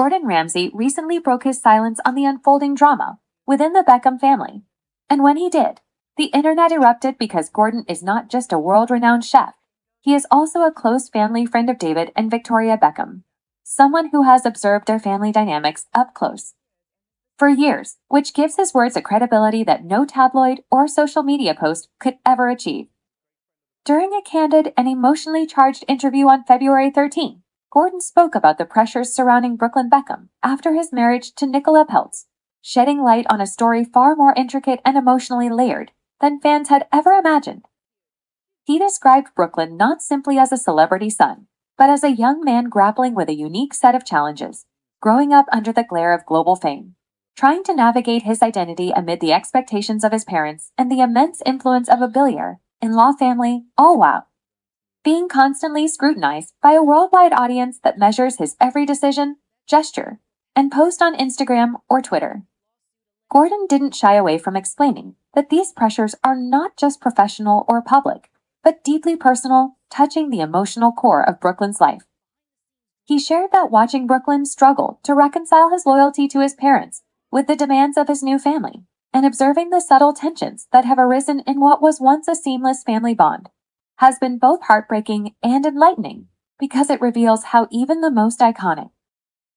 Gordon Ramsay recently broke his silence on the unfolding drama within the Beckham family. And when he did, the internet erupted because Gordon is not just a world-renowned chef. He is also a close family friend of David and Victoria Beckham, someone who has observed their family dynamics up close for years, which gives his words a credibility that no tabloid or social media post could ever achieve. During a candid and emotionally charged interview on February 13, Gordon spoke about the pressures surrounding Brooklyn Beckham after his marriage to Nicola Peltz, shedding light on a story far more intricate and emotionally layered than fans had ever imagined. He described Brooklyn not simply as a celebrity son, but as a young man grappling with a unique set of challenges, growing up under the glare of global fame, trying to navigate his identity amid the expectations of his parents and the immense influence of a billionaire-in-law family, all while being constantly scrutinized by a worldwide audience that measures his every decision, gesture, and post on Instagram or Twitter. Gordon didn't shy away from explaining that these pressures are not just professional or public, but deeply personal, touching the emotional core of Brooklyn's life. He shared that watching Brooklyn struggle to reconcile his loyalty to his parents with the demands of his new family, and observing the subtle tensions that have arisen in what was once a seamless family bond, has been both heartbreaking and enlightening because it reveals how even the most iconic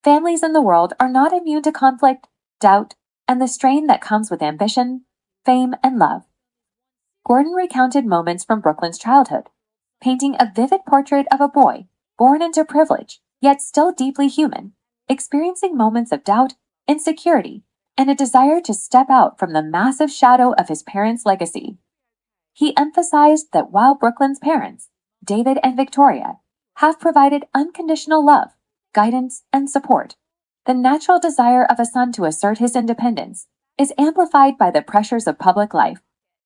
families in the world are not immune to conflict, doubt, and the strain that comes with ambition, fame, and love. Gordon recounted moments from Brooklyn's childhood, painting a vivid portrait of a boy born into privilege, yet still deeply human, experiencing moments of doubt, insecurity, and a desire to step out from the massive shadow of his parents' legacy. He emphasized that while Brooklyn's parents, David and Victoria, have provided unconditional love, guidance, and support, the natural desire of a son to assert his independence is amplified by the pressures of public life,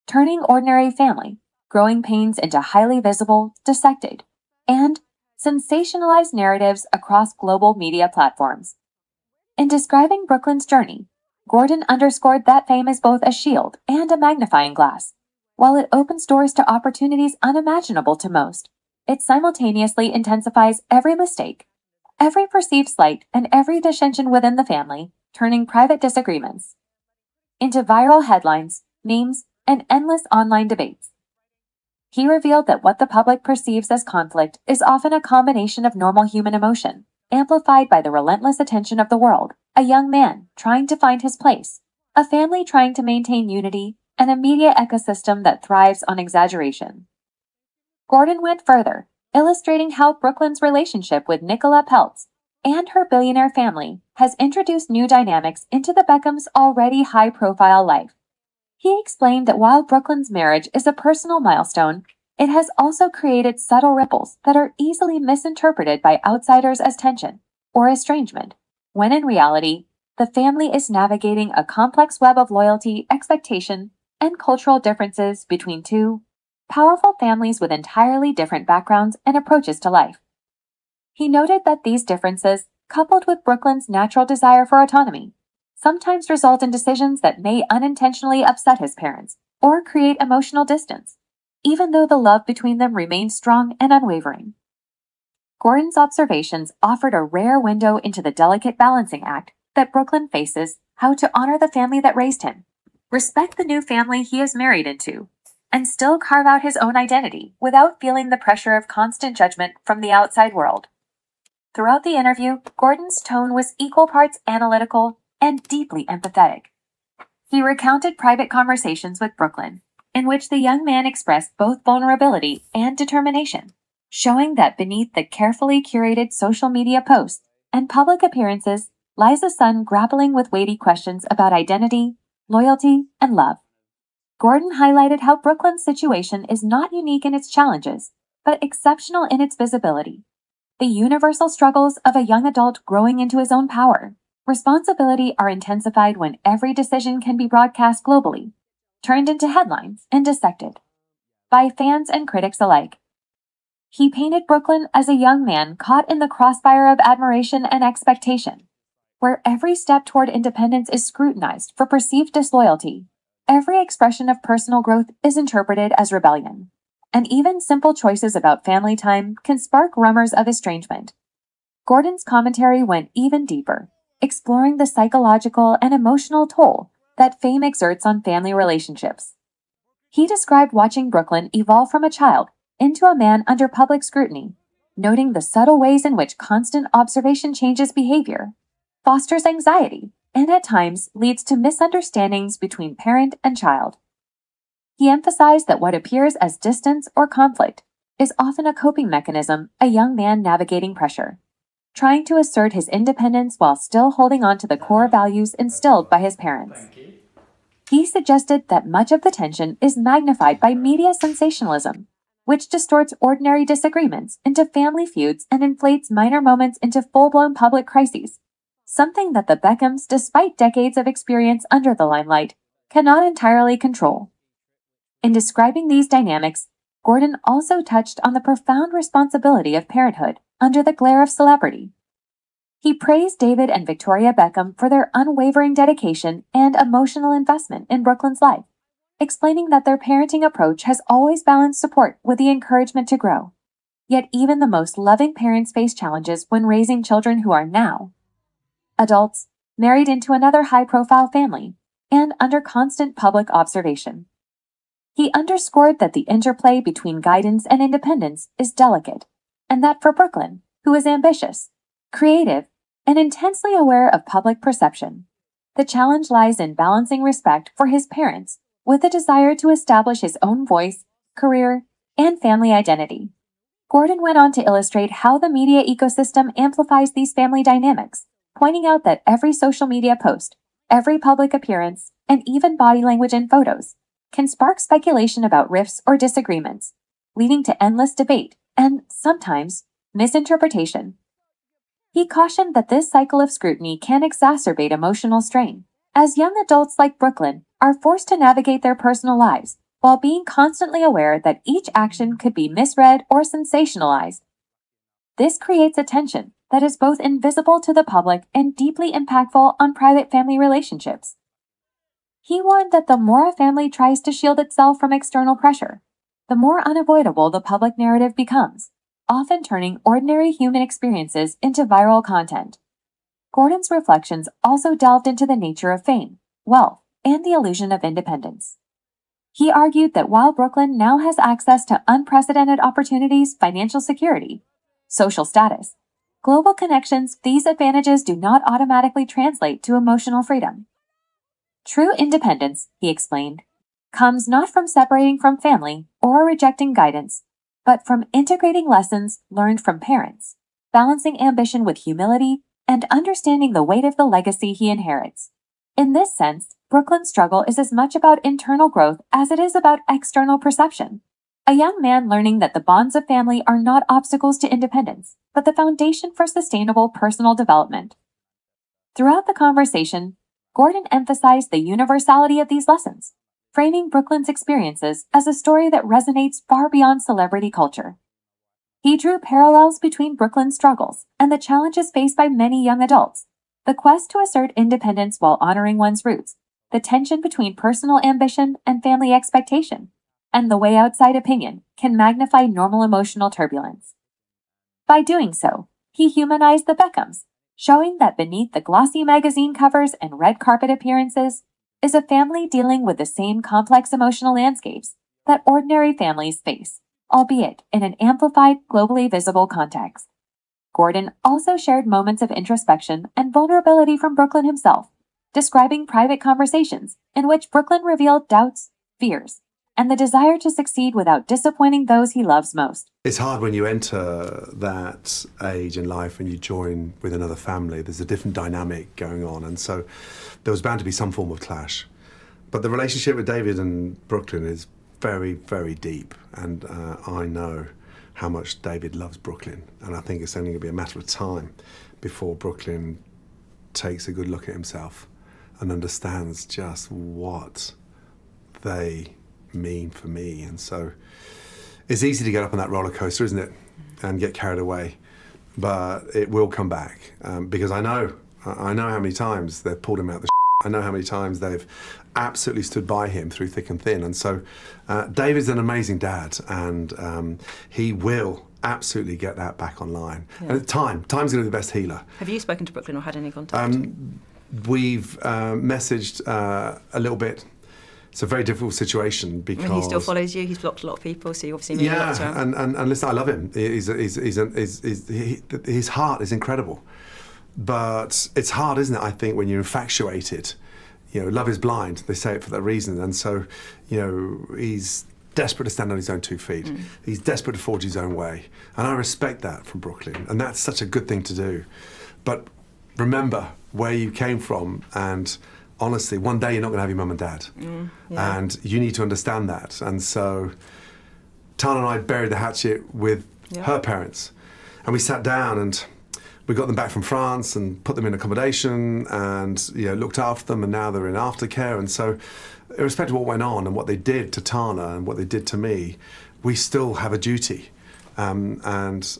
turning ordinary family, growing pains into highly visible, dissected, and sensationalized narratives across global media platforms. In describing Brooklyn's journey, Gordon underscored that fame is both a shield and a magnifying glass. While it opens doors to opportunities unimaginable to most, it simultaneously intensifies every mistake, every perceived slight, and every dissension within the family, turning private disagreements into viral headlines, memes, and endless online debates. He revealed that what the public perceives as conflict is often a combination of normal human emotion, amplified by the relentless attention of the world, a young man trying to find his place, a family trying to maintain unity, and a media ecosystem that thrives on exaggeration. Gordon went further, illustrating how Brooklyn's relationship with Nicola Peltz and her billionaire family has introduced new dynamics into the Beckhams' already high-profile life. He explained that while Brooklyn's marriage is a personal milestone, it has also created subtle ripples that are easily misinterpreted by outsiders as tension or estrangement, when in reality, the family is navigating a complex web of loyalty, expectation, and cultural differences between two powerful families with entirely different backgrounds and approaches to life. He noted that these differences, coupled with Brooklyn's natural desire for autonomy, sometimes result in decisions that may unintentionally upset his parents or create emotional distance, even though the love between them remains strong and unwavering. Gordon's observations offered a rare window into the delicate balancing act that Brooklyn faces: how to honor the family that raised him, respect the new family he is married into, and still carve out his own identity without feeling the pressure of constant judgment from the outside world. Throughout the interview, Gordon's tone was equal parts analytical and deeply empathetic. He recounted private conversations with Brooklyn, in which the young man expressed both vulnerability and determination, showing that beneath the carefully curated social media posts and public appearances lies a son grappling with weighty questions about identity, loyalty, and love. Gordon highlighted how Brooklyn's situation is not unique in its challenges, but exceptional in its visibility. The universal struggles of a young adult growing into his own power, responsibility are intensified when every decision can be broadcast globally, turned into headlines, and dissected by fans and critics alike. He painted Brooklyn as a young man caught in the crossfire of admiration and expectation, where every step toward independence is scrutinized for perceived disloyalty. Every expression of personal growth is interpreted as rebellion, and even simple choices about family time can spark rumors of estrangement. Gordon's commentary went even deeper, exploring the psychological and emotional toll that fame exerts on family relationships. He described watching Brooklyn evolve from a child into a man under public scrutiny, noting the subtle ways in which constant observation changes behavior, fosters anxiety, and at times leads to misunderstandings between parent and child. He emphasized that what appears as distance or conflict is often a coping mechanism, a young man navigating pressure, trying to assert his independence while still holding on to the core values instilled by his parents. He suggested that much of the tension is magnified by media sensationalism, which distorts ordinary disagreements into family feuds and inflates minor moments into full-blown public crises, something that the Beckhams, despite decades of experience under the limelight, cannot entirely control. In describing these dynamics, Gordon also touched on the profound responsibility of parenthood under the glare of celebrity. He praised David and Victoria Beckham for their unwavering dedication and emotional investment in Brooklyn's life, explaining that their parenting approach has always balanced support with the encouragement to grow. Yet even the most loving parents face challenges when raising children who are now adults, married into another high-profile family, and under constant public observation. He underscored that the interplay between guidance and independence is delicate, and that for Brooklyn, who is ambitious, creative, and intensely aware of public perception, the challenge lies in balancing respect for his parents with a desire to establish his own voice, career, and family identity. Gordon went on to illustrate how the media ecosystem amplifies these family dynamics, pointing out that every social media post, every public appearance, and even body language in photos can spark speculation about rifts or disagreements, leading to endless debate and, sometimes, misinterpretation. He cautioned that this cycle of scrutiny can exacerbate emotional strain, as young adults like Brooklyn are forced to navigate their personal lives while being constantly aware that each action could be misread or sensationalized. This creates a tension that is both invisible to the public and deeply impactful on private family relationships. He warned that the more a family tries to shield itself from external pressure, the more unavoidable the public narrative becomes, often turning ordinary human experiences into viral content. Gordon's reflections also delved into the nature of fame, wealth, and the illusion of independence. He argued that while Brooklyn now has access to unprecedented opportunities, financial security, social status, global connections, these advantages do not automatically translate to emotional freedom. True independence, he explained, comes not from separating from family or rejecting guidance, but from integrating lessons learned from parents, balancing ambition with humility, and understanding the weight of the legacy he inherits. In this sense, Brooklyn's struggle is as much about internal growth as it is about external perception. A young man learning that the bonds of family are not obstacles to independence, but the foundation for sustainable personal development. Throughout the conversation, Gordon emphasized the universality of these lessons, framing Brooklyn's experiences as a story that resonates far beyond celebrity culture. He drew parallels between Brooklyn's struggles and the challenges faced by many young adults, the quest to assert independence while honoring one's roots, the tension between personal ambition and family expectation, and the way outside opinion can magnify normal emotional turbulence. By doing so, he humanized the Beckhams, showing that beneath the glossy magazine covers and red carpet appearances is a family dealing with the same complex emotional landscapes that ordinary families face, albeit in an amplified, globally visible context. Gordon also shared moments of introspection and vulnerability from Brooklyn himself, describing private conversations in which Brooklyn revealed doubts, fears, and the desire to succeed without disappointing those he loves most. It's hard when you enter that age in life and you join with another family. There's a different dynamic going on, and so there was bound to be some form of clash. But the relationship with David and Brooklyn is very, very deep, and I know how much David loves Brooklyn, and I think it's only going to be a matter of time before Brooklyn takes a good look at himself and understands just what they mean for me. And so it's easy to get up on that roller coaster, isn't it, and get carried away, but it will come back, because I know how many times they've pulled him out the I know how many times they've absolutely stood by him through thick and thin. And so David's an amazing dad, and he will absolutely get that back online. And time's going to be the best healer. Have you spoken to Brooklyn or had any contact? We've messaged a little bit. It's a very difficult situation because... I mean, he still follows you. He's blocked a lot of people, so you obviously mean a lot to him. And listen, I love him. His heart is incredible. But it's hard, isn't it, I think, when you're infatuated. You know, love is blind. They say it for that reason. And so, you know, he's desperate to stand on his own 2 feet. He's desperate to forge his own way. And I respect that from Brooklyn. And that's such a good thing to do. But remember where you came from, and honestly, one day you're not going to have your mum and dad. And you need to understand that. And so Tana and I buried the hatchet with her parents. And we sat down and we got them back from France and put them in accommodation and, you know, looked after them, and now they're in aftercare. And so, irrespective of what went on and what they did to Tana and what they did to me, we still have a duty. And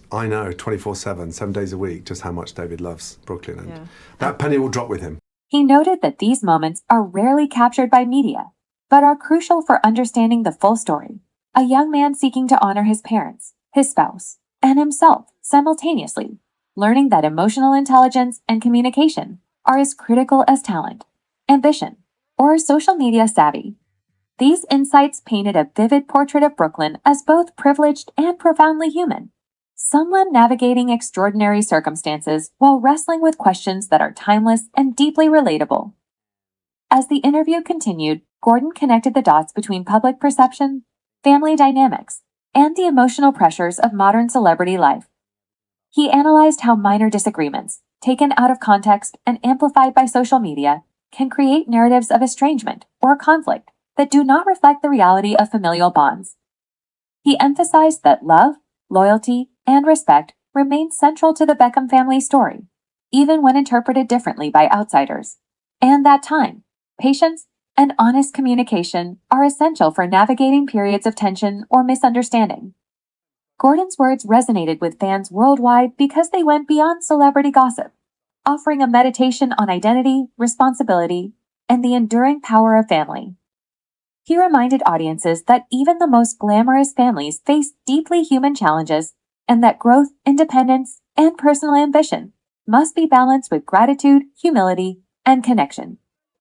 I know 24/7, 7 days a week, just how much David loves Brooklyn. And that penny will drop with him. He noted that these moments are rarely captured by media, but are crucial for understanding the full story. A young man seeking to honor his parents, his spouse, and himself simultaneously, learning that emotional intelligence and communication are as critical as talent, ambition, or social media savvy. These insights painted a vivid portrait of Brooklyn as both privileged and profoundly human, someone navigating extraordinary circumstances while wrestling with questions that are timeless and deeply relatable. As the interview continued, Gordon connected the dots between public perception, family dynamics, and the emotional pressures of modern celebrity life. He analyzed how minor disagreements, taken out of context and amplified by social media, can create narratives of estrangement or conflict that do not reflect the reality of familial bonds. He emphasized that love, loyalty, and respect remain central to the Beckham family story, even when interpreted differently by outsiders, and that time, patience, and honest communication are essential for navigating periods of tension or misunderstanding. Gordon's words resonated with fans worldwide because they went beyond celebrity gossip, offering a meditation on identity, responsibility, and the enduring power of family. He reminded audiences that even the most glamorous families face deeply human challenges, and that growth, independence, and personal ambition must be balanced with gratitude, humility, and connection.